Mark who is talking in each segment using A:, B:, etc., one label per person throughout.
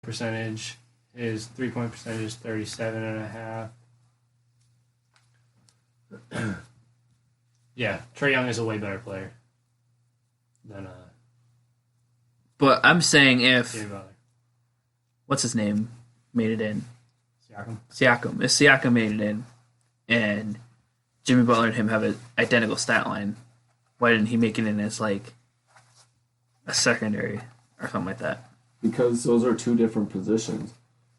A: percentage. His 3-point percentage is 37.5. Yeah, Trae Young is a way better player than
B: But I'm saying if
A: Jimmy Butler.
B: What's his name made it in?
A: Siakam.
B: If Siakam made it in, and Jimmy Butler and him have an identical stat line, why didn't he make it in as like a secondary or something like that?
C: Because those are two different positions.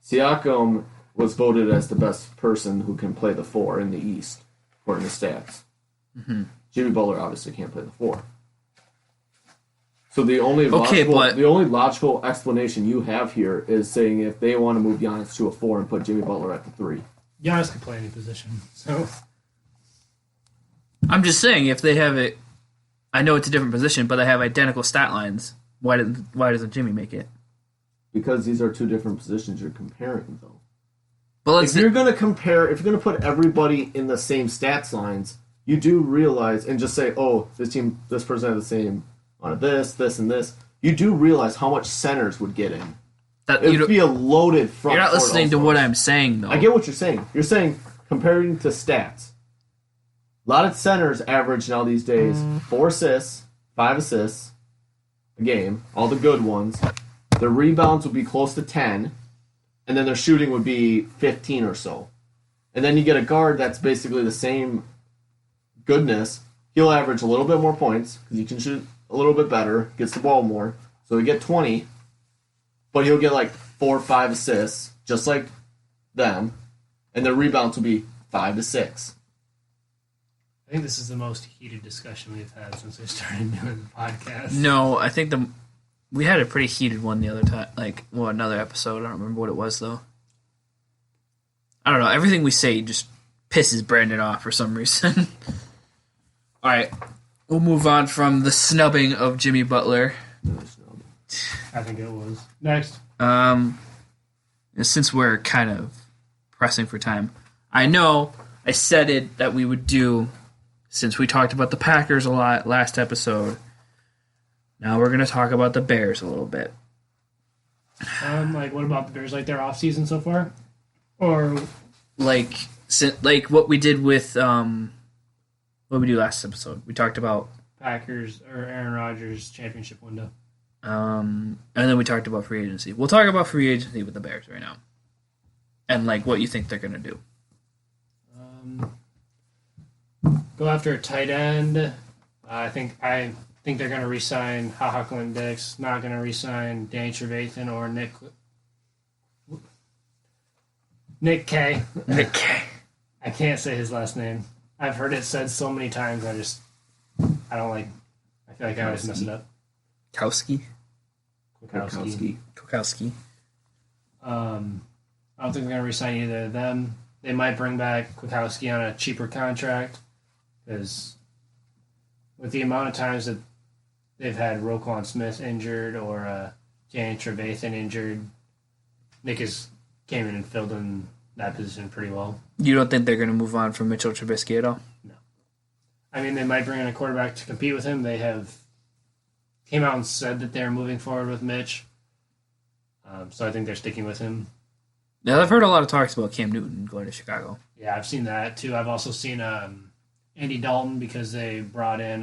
C: Siakam was voted as the best person who can play the 4 in the East, according to stats.
B: Mm-hmm.
C: Jimmy Butler obviously can't play the 4. So the only logical explanation you have here is saying if they want to move Giannis to a 4 and put Jimmy Butler at the 3.
A: Giannis can play any position, so
B: I'm just saying if they have it, I know it's a different position, but they have identical stat lines. Why doesn't Jimmy make it?
C: Because these are two different positions you're comparing, though.
B: But
C: if you're going to put everybody in the same stats lines, you do realize, and just say, oh, this person had the same on this, and this. You do realize how much centers would get in. It would be a loaded front.
B: You're not listening to what I'm saying, though.
C: I get what you're saying. You're saying comparing to stats. A lot of centers average now these days 4 assists, 5 assists a game, all the good ones. Their rebounds would be close to 10, and then their shooting would be 15 or so. And then you get a guard that's basically the same goodness. He'll average a little bit more points because he can shoot a little bit better, gets the ball more. So he get 20, but he'll get like 4 or 5 assists, just like them, and their rebounds will be 5 to 6.
A: I think this is the most heated discussion we've had since we started doing the podcast.
B: No, I think we had a pretty heated one the other time, another episode. I don't remember what it was, though. I don't know. Everything we say just pisses Brandon off for some reason. All right. We'll move on from the snubbing of Jimmy Butler.
A: I think it was. Next.
B: Since we're kind of pressing for time, I know I said it that we would do, since we talked about the Packers a lot last episode. Now we're going to talk about the Bears a little bit.
A: What about the Bears? Like their offseason so far? Or
B: like what we did with what did we do last episode? We talked about
A: Packers or Aaron Rodgers championship window.
B: And then we talked about free agency. We'll talk about free agency with the Bears right now. And what you think they're going to do.
A: Go after a tight end. I think they're going to re-sign HaHa Clinton-Dix. Not going to re-sign Danny Trevathan or Nick K.
B: Nick K.
A: I can't say his last name. I've heard it said so many times. I feel like I always mess it up.
B: Kowski.
A: Kukowski. I don't think they're going to re-sign either of them. They might bring back Kukowski on a cheaper contract because with the amount of times that they've had Roquan Smith injured or Danny Trevathan injured, Nick came in and filled in that position pretty well.
B: You don't think they're going to move on from Mitchell Trubisky at all?
A: No. I mean, they might bring in a quarterback to compete with him. They have came out and said that they're moving forward with Mitch. So I think they're sticking with him.
B: Yeah, I've heard a lot of talks about Cam Newton going to Chicago.
A: Yeah, I've seen that too. I've also seen Andy Dalton because they brought in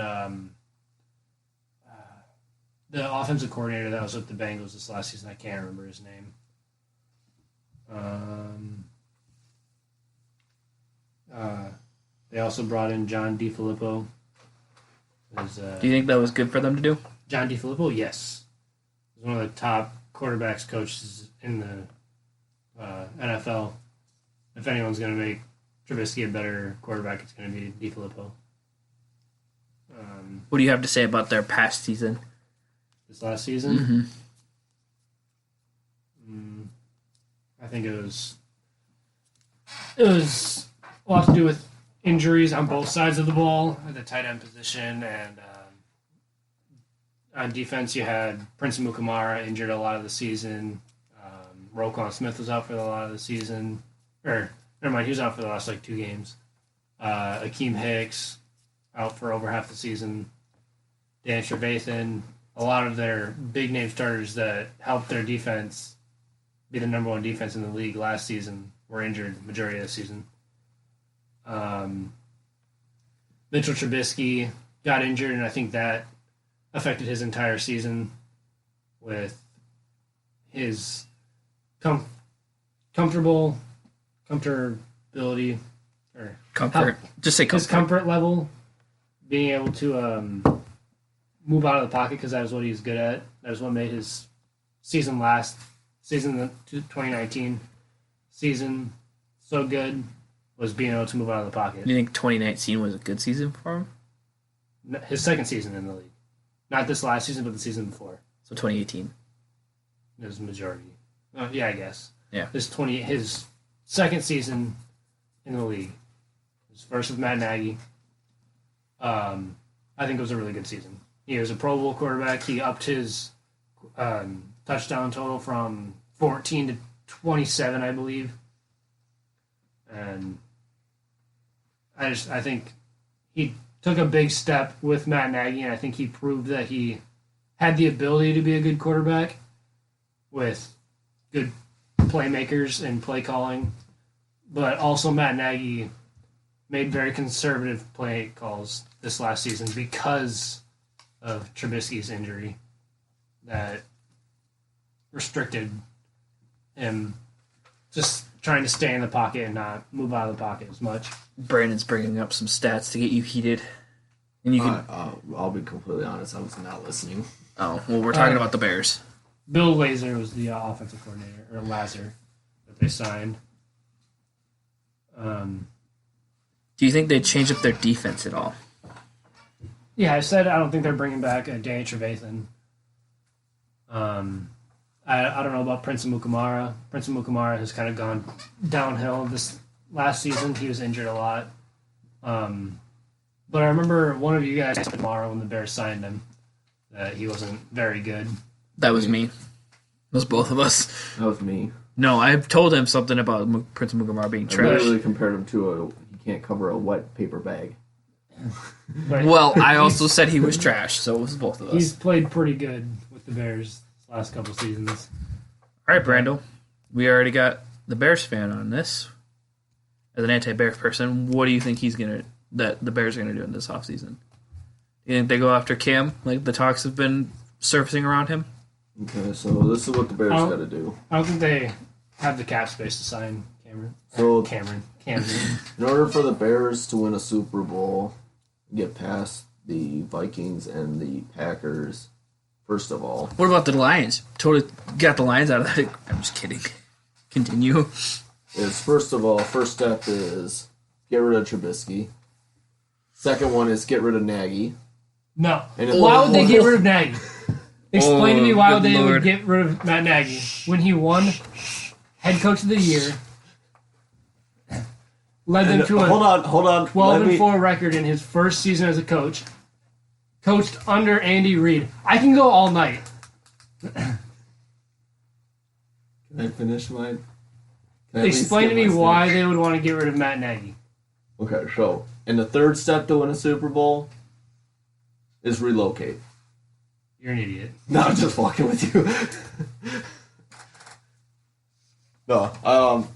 A: the offensive coordinator that was with the Bengals this last season. I can't remember his name. They also brought in John DeFilippo.
B: Do you think that was good for them to do?
A: John DeFilippo, yes. He's one of the top quarterbacks coaches in the NFL. If anyone's going to make Trubisky a better quarterback, it's going to be DeFilippo.
B: What do you have to say about their past season?
A: This last season?
B: Mm-hmm.
A: I think it was a lot to do with injuries on both sides of the ball at the tight end position, and on defense you had Prince Mukamara injured a lot of the season. Roquan Smith was out for a lot of the season. Or, never mind, he was out for the last 2 games. Akeem Hicks out for over half the season. Dan Trevathan. A lot of their big-name starters that helped their defense be the number one defense in the league last season were injured the majority of the season. Mitchell Trubisky got injured, and I think that affected his entire season with his comfortability or
B: Comfort. Just say
A: his
B: comfort.
A: comfort level, being able to move out of the pocket because that was what he was good at. That was what made his season, the 2019 season, so good, was being able to move out of the pocket.
B: You think 2019 was a good season for him?
A: His second season in the league. Not this last season, but the season before.
B: So 2018.
A: It was the majority. Yeah, I guess.
B: Yeah.
A: His second season in the league. His first with Matt Nagy. I think it was a really good season. He was a Pro Bowl quarterback. He upped his touchdown total from 14 to 27, I believe. And I think he took a big step with Matt Nagy, and I think he proved that he had the ability to be a good quarterback with good playmakers and play calling. But also Matt Nagy made very conservative play calls this last season because of Trubisky's injury that restricted him just trying to stay in the pocket and not move out of the pocket as much.
B: Brandon's bringing up some stats to get you heated. And you can...
C: I'll be completely honest, I was not listening.
B: Oh, well, we're talking about the Bears.
A: Bill Lazor was the offensive coordinator, or Lazar, that they signed.
B: Do you think they'd change up their defense at all?
A: Yeah, I said I don't think they're bringing back Danny Trevathan. I don't know about Prince Amukamara. Prince Amukamara has kind of gone downhill this last season. He was injured a lot. But I remember one of you guys said tomorrow when the Bears signed him that he wasn't very good.
B: That was me. It was both of us.
C: That was me.
B: No, I told him something about Prince Amukamara being
C: I
B: trash.
C: literally compared him to he can't cover a wet paper bag.
A: But
B: Well, I also said he was trash, so it was both of us.
A: he's played pretty good with the Bears this last couple seasons.
B: All right, Brando. We already got the Bears fan on this. As an anti-Bears person, what do you think that the Bears are going to do in this offseason? You think they go after Cam, like the talks have been surfacing around him?
C: Okay, so this is what the Bears got to do.
A: I don't think they have the cap space to sign Cameron.
C: So
A: Cameron.
C: in order for the Bears to win a Super Bowl, get past the Vikings and the Packers, first of all.
B: What about the Lions? Totally got the Lions out of that. I'm just kidding. Continue.
C: First step is get rid of Trubisky. Second one is get rid of Nagy.
A: No.
C: And
A: Why would they get rid of Nagy? Explain to me why
B: good
A: they
B: Lord.
A: would get rid of Matt Nagy when he won head coach of the year, led them to a
C: hold on.
A: 12-4 record in his first season as a coach, coached under Andy Reid. I can go all night.
C: Can I finish mine?
A: Explain to me why they would want to get rid of Matt Nagy.
C: Okay, so, and the third step to win a Super Bowl is relocate.
A: You're an idiot.
C: No, I'm just fucking with you. No,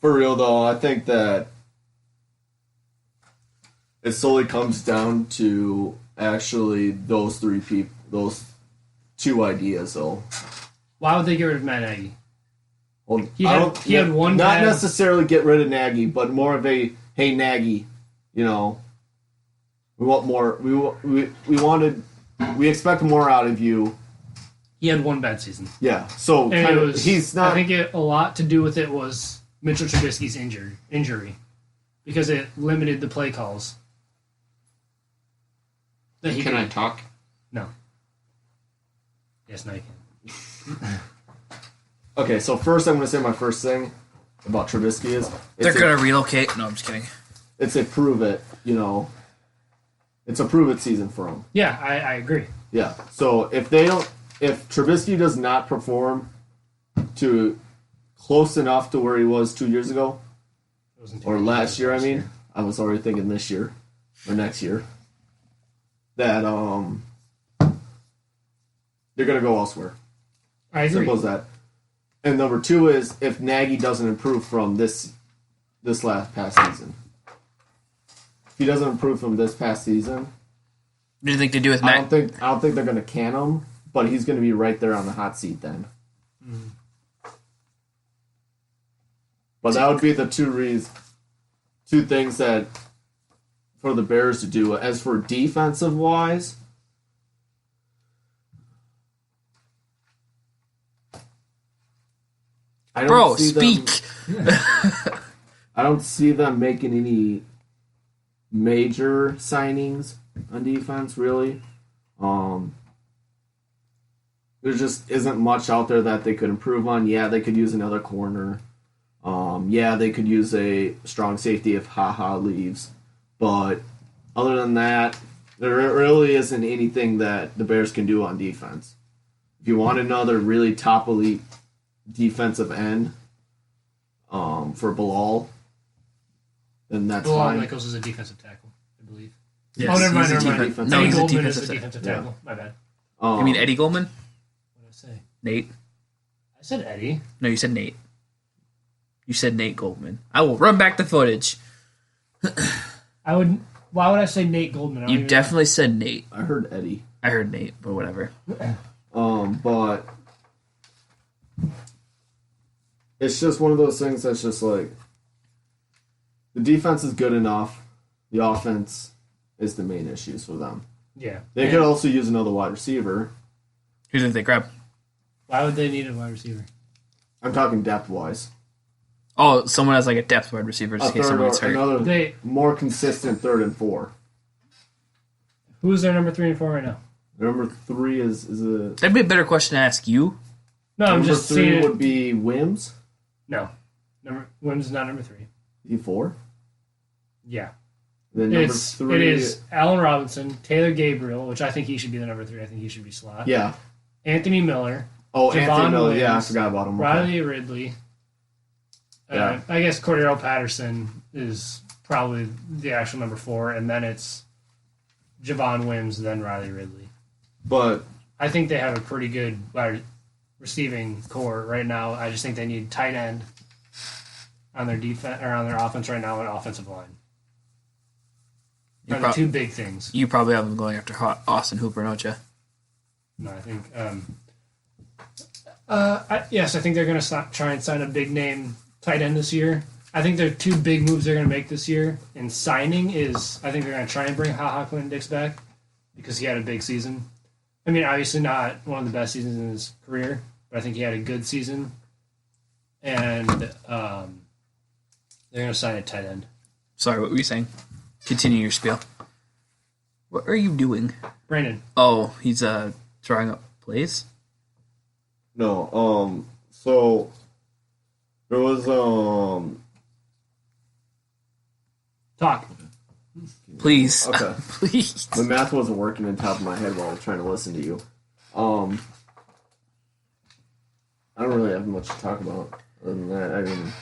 C: for real though, I think that it solely comes down to actually those two ideas though.
A: Why would they get rid of Matt Nagy?
C: Well,
A: He had one
C: not
A: bad-
C: necessarily get rid of Nagy, but more of a hey Nagy, we want more. We expect more out of you.
A: He had one bad season.
C: Yeah, so
A: And
C: kind
A: it
C: of,
A: was,
C: he's not.
A: I think a lot to do with it was Mitchell Trubisky's injury, because it limited the play calls. That he
D: Can I
A: could-
D: talk?
A: No. Yes, now you can.
C: Okay, so first I'm going to say my first thing about Trubisky is
B: They're going to relocate. No, I'm just kidding.
C: it's a prove it. It's a prove it season for him.
A: Yeah, I agree.
C: Yeah. So if Trubisky does not perform to close enough to where he was 2 years ago,
A: It wasn't
C: or last year, I mean, I was already thinking this year or next year, that they're gonna go elsewhere.
A: I agree.
C: Simple as that. And number 2 is if Nagy doesn't improve from this past season. If he doesn't improve from this past season,
B: What do you think to do with
C: I
B: Matt?
C: don't think they're going to can him, but he's going to be right there on the hot seat then.
A: Mm.
C: But that would be the two things that for the Bears to do. As for defensive wise, I don't
B: Bro,
C: see
B: speak.
C: I don't see them making any major signings on defense, really. There just isn't much out there that they could improve on. Yeah, they could use another corner. Yeah, they could use a strong safety if HaHa leaves. But other than that, there really isn't anything that the Bears can do on defense. If you want another really top elite defensive end for Bilal, then that's
A: Bilal
C: fine.
A: Nichols is a defensive tackle, I believe.
B: Yes,
A: Oh, never mind,
B: he's a
A: never mind.
B: defensive- No,
A: Eddie
B: he's a
A: Goldman is
B: defensive
A: a defensive
C: tackle.
A: tackle. My bad.
B: You mean Eddie Goldman?
A: What did I say?
B: Nate?
A: I said Eddie.
B: No, you said Nate. You said Nate Goldman. I will run back the footage.
A: I would. Why would I say Nate Goldman? I don't
B: You
A: even
B: definitely said Nate.
C: I heard Eddie.
B: I heard Nate, but whatever.
C: But it's just one of those things that's just like the defense is good enough. The offense is the main issues for them.
A: Yeah.
C: They could also use another wide receiver.
B: Who did they grab?
A: Why would they need a wide receiver?
C: I'm talking depth wise.
B: Oh, someone has like a depth wide receiver just
C: A
B: in case
C: third
B: someone
C: or
B: gets hurt.
C: another
A: They.
C: more consistent 3rd and 4.
A: Who's their number 3 and 4 right now?
C: Number 3 is a
B: That'd be a better question to ask you.
A: No, I'm
C: number
A: just
C: 3
A: seeing.
C: would be Wims.
A: No, Wims is not number 3.
C: E4.
A: Yeah,
C: Then number
A: it
C: 3
A: is Allen Robinson, Taylor Gabriel, which I think he should be the number 3. I think he should be slot.
C: Yeah.
A: Anthony Miller,
C: Oh,
A: Javon
C: Anthony Miller. Yeah, I
A: Williams,
C: forgot about him. Okay.
A: Riley Ridley.
C: Yeah.
A: I guess Cordero Patterson is probably the actual number 4, and then it's Javon Wims, then Riley Ridley.
C: But
A: I think they have a pretty good wide receiving core right now. I just think they need tight end on their defense or on their offense right now and offensive line. Are the two big things.
B: You probably have them going after Austin Hooper, don't you?
A: No, I think. Yes, I think they're going to try and sign a big name tight end this year. I think there are 2 big moves they're going to make this year. And signing is, I think they're going to try and bring HaHa Clinton-Dix back because he had a big season. I mean, obviously not one of the best seasons in his career, but I think he had a good season. And they're going to sign a tight end.
B: Sorry, what were you saying? Continue your spiel. What are you doing?
A: Brandon.
B: Oh, he's drawing up plays?
C: no, so there was
A: Talk.
B: Please.
C: Okay.
B: Please.
C: the math wasn't working on top of my head while I was trying to listen to you. I don't really have much to talk about other than that. I mean,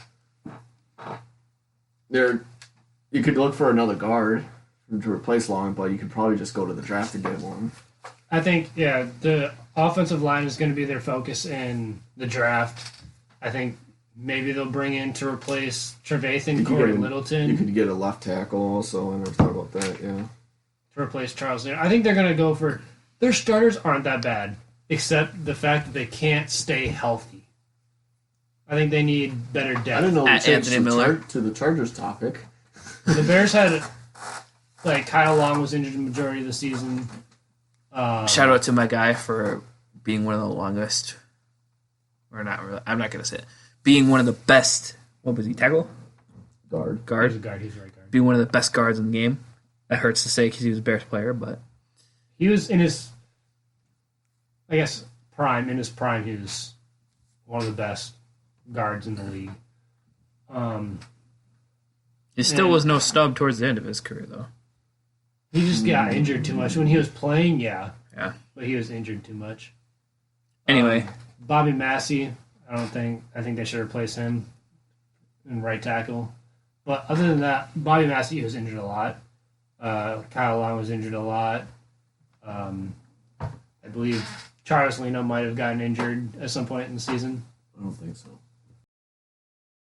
C: you could look for another guard to replace Long, but you could probably just go to the draft to get one.
A: I think, yeah, the offensive line is going to be their focus in the draft. I think maybe they'll bring in to replace Trevathan Corey Littleton.
C: You could get a left tackle also. I never thought about that, yeah.
A: To replace Charles Nair. I think they're going to go for... Their starters aren't that bad, except the fact that they can't stay healthy. I think they need better depth.
C: I didn't know we changed
B: Anthony Miller.
C: to the Chargers topic.
A: The Bears had... Like, Kyle Long was injured the majority of the season.
B: Shout out to my guy for being one of the longest... Or not really. I'm not going to say it. Being one of the best... What was he? Tackle?
C: Guard.
A: He's a
B: Guard?
A: guard. He's a right guard.
B: Being one of the best guards in the game. That hurts to say because he was a Bears player, but...
A: He was in his... I guess, prime. In his prime, he was one of the best guards in the league.
B: It still was no snub towards the end of his career, though.
A: He just got injured too much. When he was playing, yeah.
B: Yeah.
A: But he was injured too much.
B: Anyway.
A: Bobby Massey, I think they should replace him in right tackle. But other than that, Bobby Massey was injured a lot. Kyle Long was injured a lot. I believe Charles Leno might have gotten injured at some point in the season.
C: I don't think so.